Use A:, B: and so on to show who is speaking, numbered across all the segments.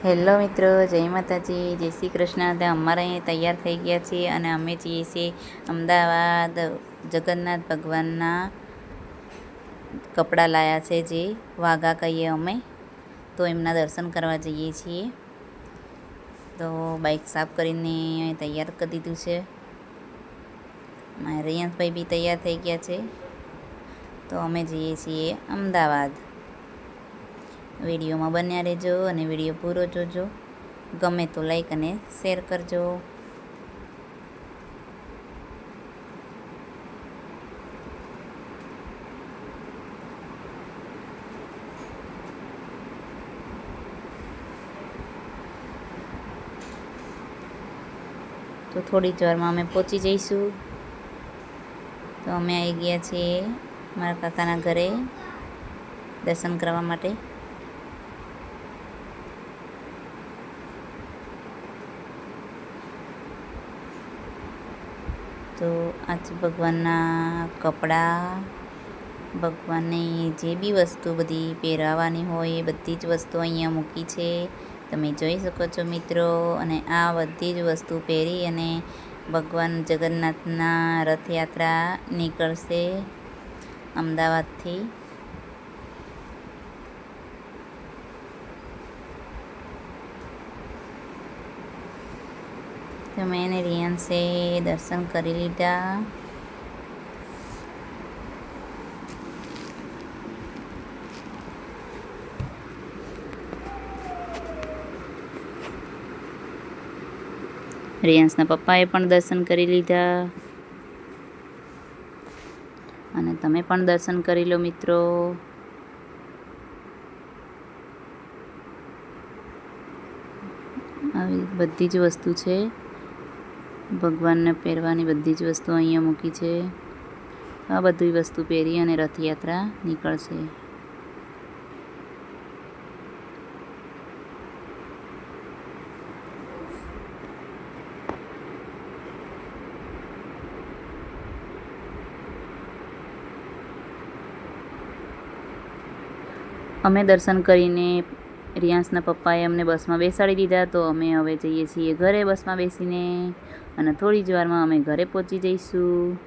A: Hello મિત્રો, જય માતાજી, જય શ્રી કૃષ્ણ. અમારા અહીંયા તૈયાર થઈ ગયા છીએ અને અમે જઈએ છીએ અમદાવાદ. જગન્નાથ ભગવાનના કપડાં લાવ્યા છે, જે વાઘા કહીએ અમે, તો એમના દર્શન કરવા જઈએ છીએ. તો બાઇક સાફ કરીને તૈયાર કરી દીધું છે. મારા રિયાંશભાઈ બી તૈયાર થઈ ગયા છે. તો અમે જઈએ છીએ અમદાવાદ. વિડીયોમાં બન્યા રહેજો અને વિડીયો પૂરો જોજો. ગમે તો લાઈક અને શેર કરજો. તો થોડી જ વારમાં અમે પહોંચી જઈશું. તો અમે આવી ગયા છીએ મારા કાકાના ઘરે દર્શન કરવા માટે. તો આજ ભગવાનના કપડાં, ભગવાનની જે બી વસ્તુ બધી પહેરાવાની હોય એ બધી જ વસ્તુ અહીંયા મૂકી છે, તમે જોઈ શકો છો મિત્રો. અને આ બધી જ વસ્તુ પહેરી અને ભગવાન જગન્નાથના રથયાત્રા નીકળશે અમદાવાદથી. તો મેં એને રિયાંશે દર્શન કરી લીધા. રિયાંશના પપ્પાએ પણ દર્શન કરી લીધા અને તમે પણ દર્શન કરી લો મિત્રો. આવી બધી જ વસ્તુ છે, ભગવાનને પહેરવાની બધી જ વસ્તુ અહીંયા મૂકી છે. આ બધી વસ્તુ પહેરી અને રથયાત્રા નીકળશે. અમે દર્શન કરીને રિયાંશના પપ્પાએ અમને બસમાં બેસાડી દીધા. તો અમે હવે જઈએ છીએ ઘરે બસમાં બેસીને, અને થોડી જ વારમાં અમે ઘરે પહોંચી જઈશું.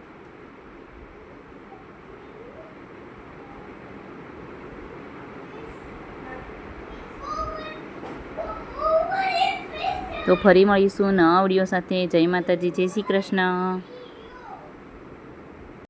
A: તો ફરી મળીશું નવા વિડીયો સાથે. જય માતાજી, જય શ્રી કૃષ્ણ.